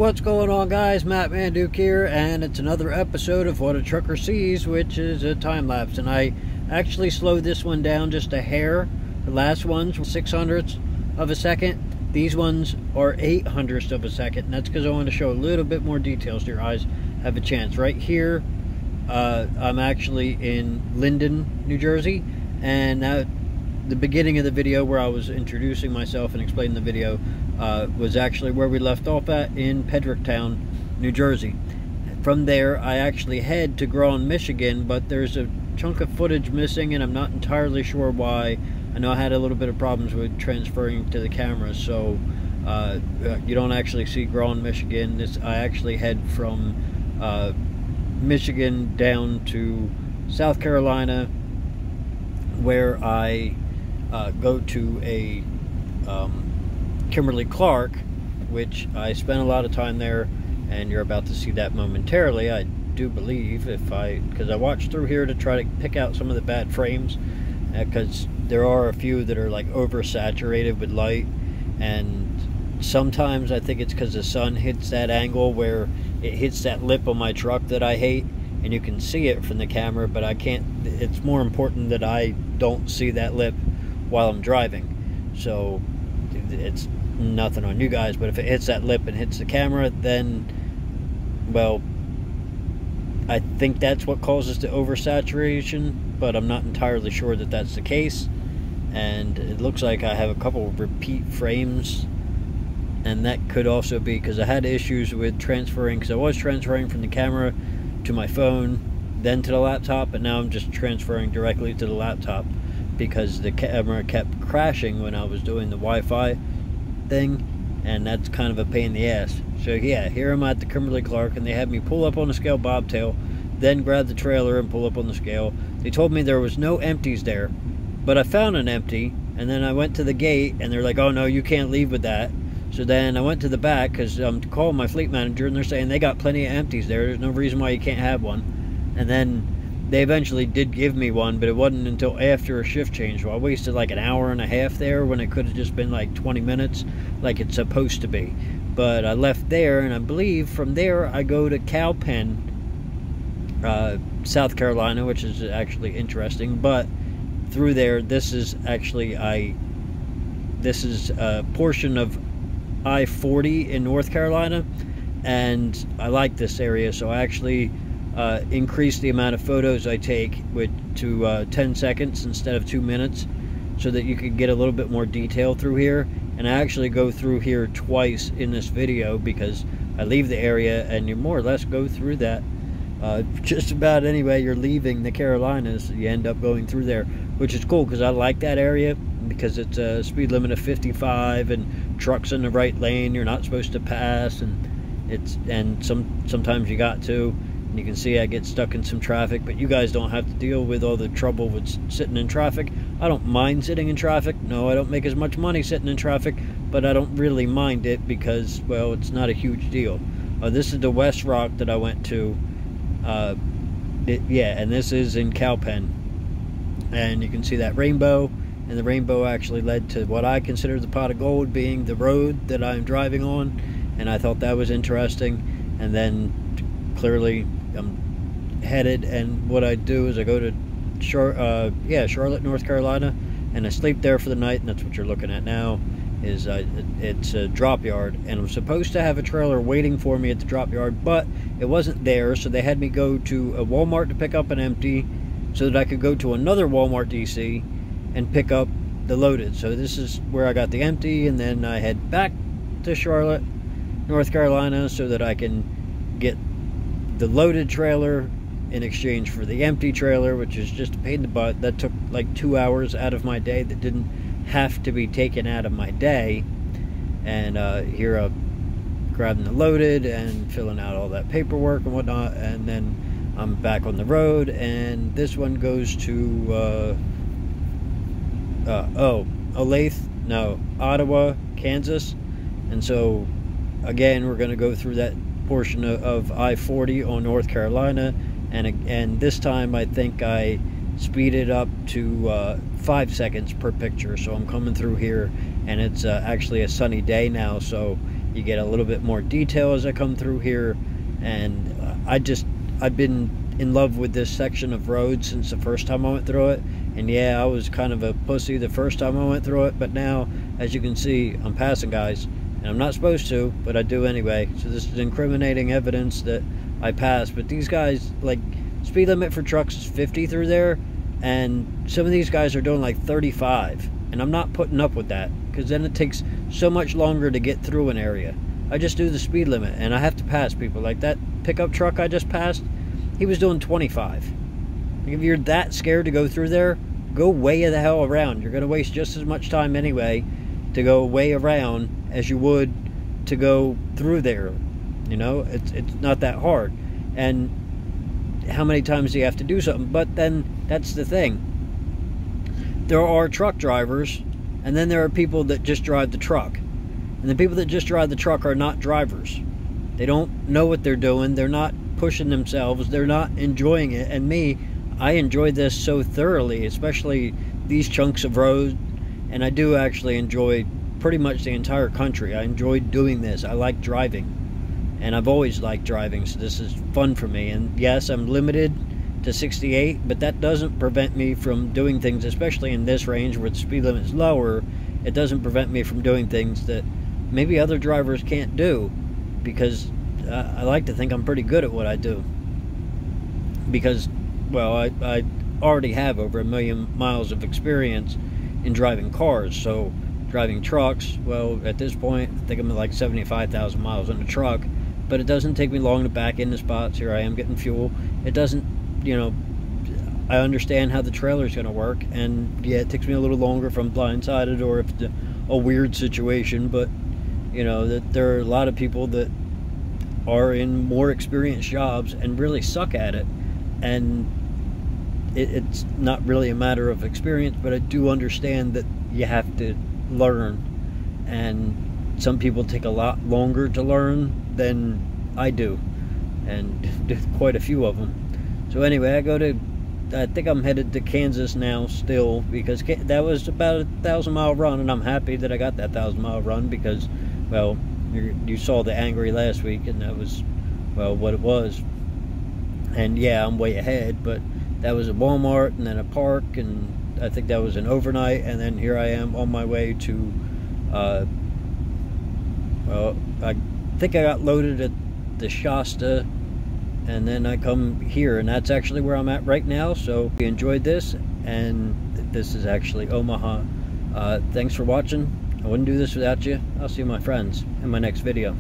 What's going on, guys? Matt Manduke here, and it's another episode of What a Trucker Sees, which is a time lapse. And I actually slowed this one down just a hair. The last ones were 600ths of a second. These ones are 800ths of a second, and that's because I want to show a little bit more details so your eyes have a chance. Right here, I'm actually in Linden, New Jersey, and the beginning of the video where I was introducing myself and explaining the video was actually where we left off at in Pedricktown, New Jersey. From there, I actually head to Groton, Michigan, but there's a chunk of footage missing, and I'm not entirely sure why. I know I had a little bit of problems with transferring to the camera, so you don't actually see Groton, Michigan. I actually head from Michigan down to South Carolina, where I go to a Kimberly-Clark, which I spent a lot of time there, and you're about to see that momentarily, I do believe, because I watched through here to try to pick out some of the bad frames, because there are a few that are like oversaturated with light, and sometimes I think it's because the sun hits that angle where it hits that lip on my truck that I hate, and you can see it from the camera, but I can't. It's more important that I don't see that lip while I'm driving. So it's nothing on you guys, but if it hits that lip and hits the camera, then, well, I think that's what causes the oversaturation, but I'm not entirely sure that that's the case. And it looks like I have a couple of repeat frames, and that could also be because I had issues with transferring, because I was transferring from the camera to my phone, then to the laptop, and now I'm just transferring directly to the laptop because the camera kept crashing when I was doing the Wi-Fi thing, and that's kind of a pain in the ass. So yeah, here I'm at the Kimberly-Clark, and they had me pull up on the scale bobtail, then grab the trailer and pull up on the scale. They told me there was no empties there, but I found an empty, and then I went to the gate, and they're like, oh no, you can't leave with that. So then I went to the back, because I'm calling my fleet manager, and they're saying they got plenty of empties there. There's no reason why you can't have one. And then they eventually did give me one, but it wasn't until after a shift change. So I wasted like an hour and a half there when it could have just been like 20 minutes like it's supposed to be. But I left there, and I believe from there I go to Cowpen, South Carolina, which is actually interesting. But through there, this is actually this is a portion of I-40 in North Carolina, and I like this area, so I actually increased the amount of photos I take to 10 seconds instead of 2 minutes, so that you could get a little bit more detail through here. And I actually go through here twice in this video, because I leave the area and you more or less go through that just about anyway you're leaving the Carolinas, you end up going through there, which is cool because I like that area, because it's a speed limit of 55 and trucks in the right lane you're not supposed to pass, and sometimes you got to. And you can see I get stuck in some traffic, but you guys don't have to deal with all the trouble with sitting in traffic. I don't mind sitting in traffic. No, I don't make as much money sitting in traffic, but I don't really mind it because, well, it's not a huge deal. This is the West Rock that I went to. Yeah, and this is in Cowpen. And you can see that rainbow, and the rainbow actually led to what I consider the pot of gold, being the road that I'm driving on, and I thought that was interesting. And then clearly I'm headed, and what I do is I go to Charlotte, North Carolina, and I sleep there for the night, and that's what you're looking at now. It's a drop yard, and I'm supposed to have a trailer waiting for me at the drop yard, but it wasn't there, so they had me go to a Walmart to pick up an empty so that I could go to another Walmart DC and pick up the loaded. So this is where I got the empty, and then I head back to Charlotte, North Carolina, so that I can get the loaded trailer in exchange for the empty trailer, which is just a pain in the butt. That took like 2 hours out of my day that didn't have to be taken out of my day. And here I'm grabbing the loaded and filling out all that paperwork and whatnot, and then I'm back on the road, and this one goes to Ottawa, Kansas. And so again, we're going to go through that portion of I-40 on North Carolina, and this time I think I speeded up to 5 seconds per picture. So I'm coming through here, and it's actually a sunny day now, so You get a little bit more detail as I come through here, and I've been in love with this section of road since the first time I went through it. And yeah, I was kind of a pussy the first time I went through it, but now, as you can see, I'm passing guys, and I'm not supposed to, but I do anyway. So this is incriminating evidence that I passed. But these guys, like, speed limit for trucks is 50 through there, and some of these guys are doing like 35, and I'm not putting up with that, because then it takes so much longer to get through an area. I just do the speed limit, and I have to pass people. Like that pickup truck I just passed, he was doing 25. If you're that scared to go through there, go way the hell around. You're going to waste just as much time anyway to go way around as you would to go through there. You know, it's not that hard. And how many times do you have to do something? But then that's the thing. There are truck drivers, and then there are people that just drive the truck. And the people that just drive the truck are not drivers. They don't know what they're doing. They're not pushing themselves. They're not enjoying it. And me, I enjoy this so thoroughly, especially these chunks of road. And I do actually enjoy pretty much the entire country. I enjoy doing this. I like driving. And I've always liked driving, so this is fun for me. And yes, I'm limited to 68, but that doesn't prevent me from doing things, especially in this range where the speed limit is lower. It doesn't prevent me from doing things that maybe other drivers can't do, because I like to think I'm pretty good at what I do. Because, well, I already have over 1 million miles of experience in driving cars. So driving trucks, well, at this point, I think I'm at like 75,000 miles on a truck. But it doesn't take me long to back into spots. Here I am getting fuel. It doesn't, you know, I understand how the trailer's going to work. And yeah, it takes me a little longer if I'm blindsided or if it's a weird situation. But, you know, that there are a lot of people that are in more experienced jobs and really suck at it. And it's not really a matter of experience, but I do understand that you have to learn. And some people take a lot longer to learn than I do, and quite a few of them. So anyway, I think I'm headed to Kansas now still, because that was about a 1,000-mile run, and I'm happy that I got that 1,000-mile run, because, well, you saw the angry last week, and that was, well, what it was. And yeah, I'm way ahead, but that was a Walmart and then a park, and I think that was an overnight, and then here I am on my way to well, I think I got loaded at the Shasta, and then I come here, and that's actually where I'm at right now. So if you enjoyed this, and this is actually Omaha, thanks for watching. I wouldn't do this without you. I'll see my friends in my next video.